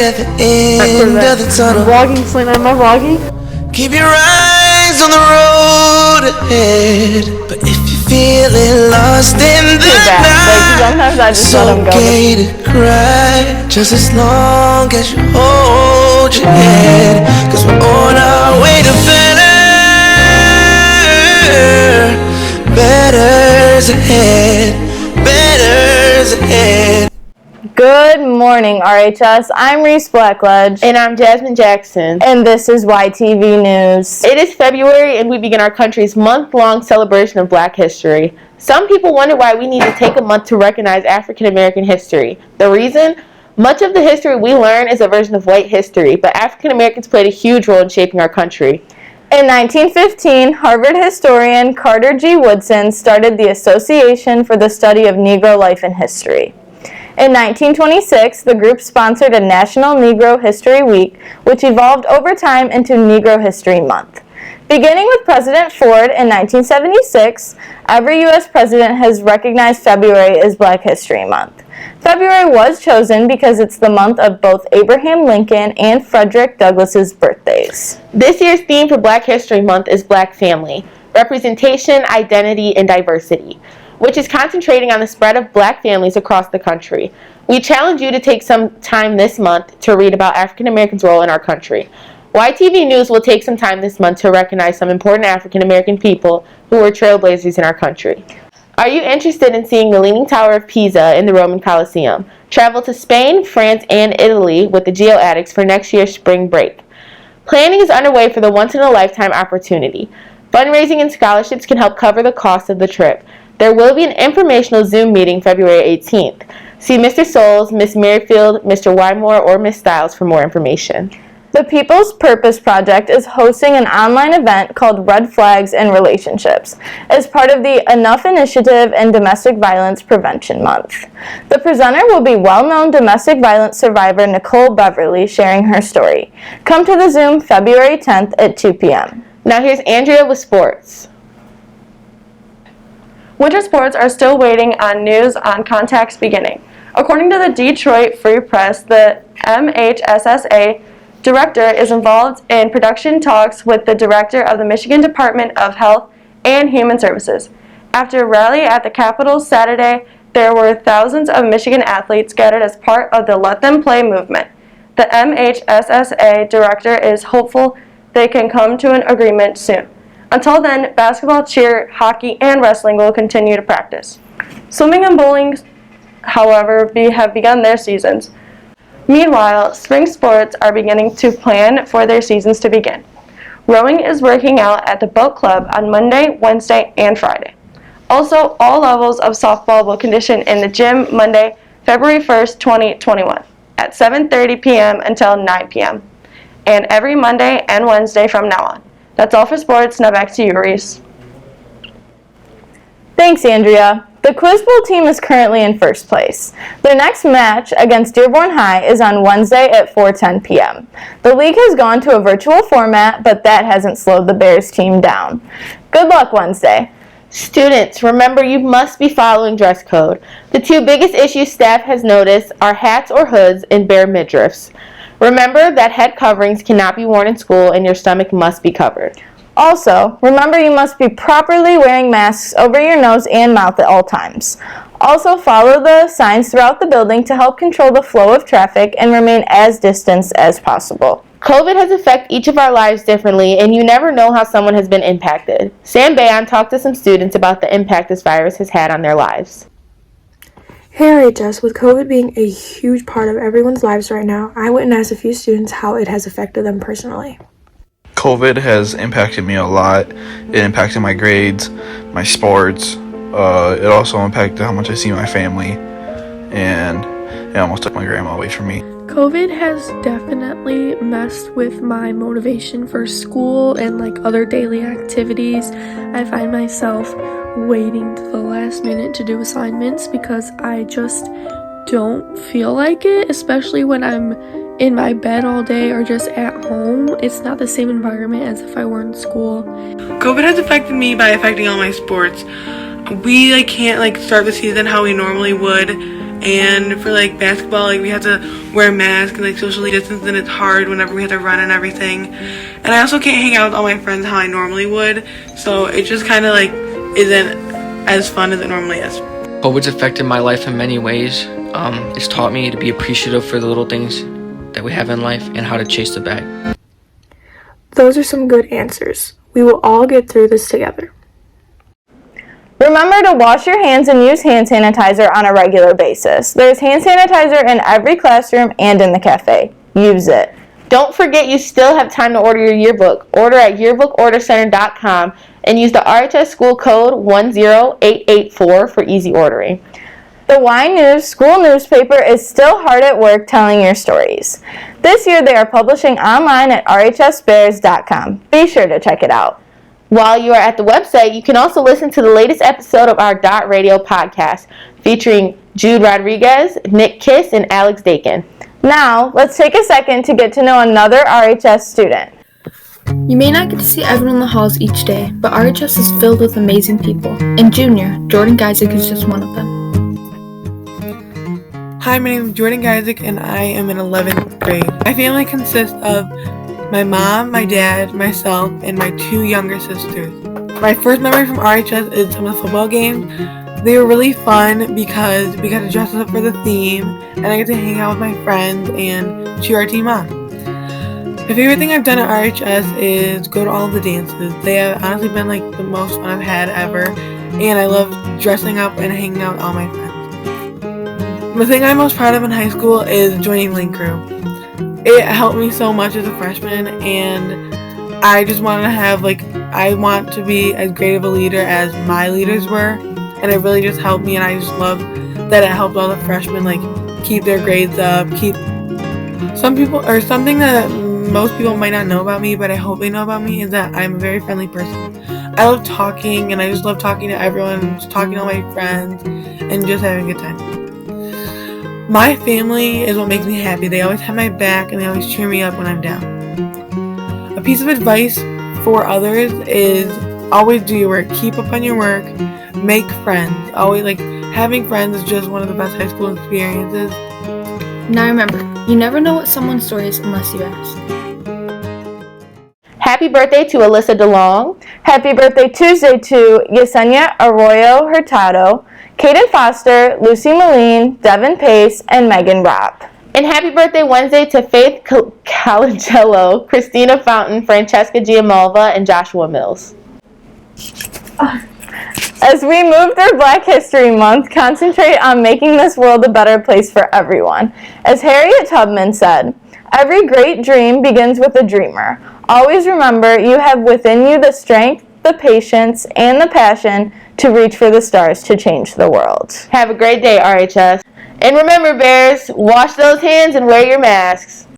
at the end of the tunnel. Vlogging, Selena, am I vlogging? Keep your eyes on the road ahead. But if you're feeling lost in the night, sometimes I just it's okay to cry, just as long as you hold your head. Cause we're on our way to better's ahead, better's ahead. Good morning, RHS. I'm Reese Blackledge. And I'm Jasmine Jackson. And this is WyTv News. It is February and we begin our country's month-long celebration of Black history. Some people wonder why we need to take a month to recognize African American history. The reason? Much of the history we learn is a version of white history, but African Americans played a huge role in shaping our country. In 1915, Harvard historian Carter G. Woodson started the Association for the Study of Negro Life and History. In 1926, the group sponsored a National Negro History Week, which evolved over time into Negro History Month. Beginning with President Ford in 1976, every U.S. president has recognized February as Black History Month. February was chosen because it's the month of both Abraham Lincoln and Frederick Douglass's birthdays. This year's theme for Black History Month is Black Family, Representation, Identity, and Diversity, which is concentrating on the spread of Black families across the country. We challenge you to take some time this month to read about African Americans' role in our country. WyTv News will take some time this month to recognize some important African American people who were trailblazers in our country. Are you interested in seeing the Leaning Tower of Pisa in the Roman Colosseum? Travel to Spain, France, and Italy with the Geo Addicts for next year's spring break. Planning is underway for the once-in-a-lifetime opportunity. Fundraising and scholarships can help cover the cost of the trip. There will be an informational Zoom meeting February 18th. See Mr. Souls, Ms. Merrifield, Mr. Wymore, or Ms. Stiles for more information. The People's Purpose Project is hosting an online event called Red Flags in Relationships as part of the Enough Initiative and Domestic Violence Prevention Month. The presenter will be well-known domestic violence survivor Nicole Beverly sharing her story. Come to the Zoom February 10th at 2 p.m. Now here's Andrea with sports. Winter sports are still waiting on news on contacts beginning. According to the Detroit Free Press, the MHSSA director is involved in production talks with the director of the Michigan Department of Health and Human Services. After a rally at the Capitol Saturday, there were thousands of Michigan athletes gathered as part of the Let Them Play movement. The MHSSA director is hopeful they can come to an agreement soon. Until then, basketball, cheer, hockey, and wrestling will continue to practice. Swimming and bowling, however, have begun their seasons. Meanwhile, spring sports are beginning to plan for their seasons to begin. Rowing is working out at the boat club on Monday, Wednesday, and Friday. Also, all levels of softball will condition in the gym Monday, February 1st, 2021, at 7:30 p.m. until 9 p.m., and every Monday and Wednesday from now on. That's all for sports. Now back to you, Reese. Thanks, Andrea. The Quiz Bowl team is currently in first place. Their next match against Dearborn High is on Wednesday at 4:10 p.m. The league has gone to a virtual format, but that hasn't slowed the Bears team down. Good luck Wednesday. Students, remember you must be following dress code. The two biggest issues staff has noticed are hats or hoods and bare midriffs. Remember that head coverings cannot be worn in school and your stomach must be covered. Also, remember you must be properly wearing masks over your nose and mouth at all times. Also, follow the signs throughout the building to help control the flow of traffic and remain as distanced as possible. COVID has affected each of our lives differently, and you never know how someone has been impacted. Sam Bayon talked to some students about the impact this virus has had on their lives. Hey RHS, with COVID being a huge part of everyone's lives right now, I went and asked a few students how it has affected them personally. COVID has impacted me a lot. It impacted my grades, my sports. It also impacted how much I see my family, and it almost took my grandma away from me. COVID has definitely messed with my motivation for school and other daily activities. I find myself waiting to the last minute to do assignments because I just don't feel like it, especially when I'm in my bed all day or just at home. It's not the same environment as if I were in school. COVID has affected me by affecting all my sports. We can't start the season how we normally would And for like basketball, like we had to wear a mask and like socially distance, and it's hard whenever we had to run and everything. And I also can't hang out with all my friends how I normally would, so it just kind of like isn't as fun as it normally is. COVID's affected my life in many ways. It's taught me to be appreciative for the little things that we have in life and how to chase the bag. Those are some good answers. We will all get through this together. Remember to wash your hands and use hand sanitizer on a regular basis. There's hand sanitizer in every classroom and in the cafe. Use it. Don't forget you still have time to order your yearbook. Order at yearbookordercenter.com and use the RHS school code 10884 for easy ordering. The Y News school newspaper is still hard at work telling your stories. This year they are publishing online at rhsbears.com. Be sure to check it out. While you are at the website, you can also listen to the latest episode of our Dot Radio podcast featuring Jude Rodriguez, Nick Kiss, and Alex Dakin. Now, let's take a second to get to know another RHS student. You may not get to see everyone in the halls each day, but RHS is filled with amazing people. And Junior, Jordan Geisig is just one of them. Hi, my name is Jordan Geisig, and I am in 11th grade. My family consists of my mom, my dad, myself, and my 2 younger sisters. My first memory from RHS is some of the football games. They were really fun because we got to dress up for the theme, and I get to hang out with my friends and cheer our team on. My favorite thing I've done at RHS is go to all of the dances. They have honestly been like the most fun I've had ever, and I love dressing up and hanging out with all my friends. The thing I'm most proud of in high school is joining Link Crew. It helped me so much as a freshman, and I just wanted to have I want to be as great of a leader as my leaders were, and it really just helped me, and I just love that it helped all the freshmen keep their grades up, something that most people might not know about me, but I hope they know about me, is that I'm a very friendly person. I love talking, and I just love talking to everyone, just talking to all my friends, and just having a good time. My family is what makes me happy. They always have my back, and they always cheer me up when I'm down. A piece of advice for others is always do your work. Keep up on your work. Make friends. Always having friends is just one of the best high school experiences. Now remember, you never know what someone's story is unless you ask. Happy birthday to Alyssa DeLong. Happy birthday Tuesday to Yesenia Arroyo Hurtado, Kaden Foster, Lucy Moline, Devin Pace, and Megan Rapp. And happy birthday Wednesday to Faith Caligello, Christina Fountain, Francesca Giamalva, and Joshua Mills. As we move through Black History Month, concentrate on making this world a better place for everyone. As Harriet Tubman said, "Every great dream begins with a dreamer. Always remember you have within you the strength, the patience, and the passion to reach for the stars to change the world." Have a great day, RHS. And remember, Bears, wash those hands and wear your masks.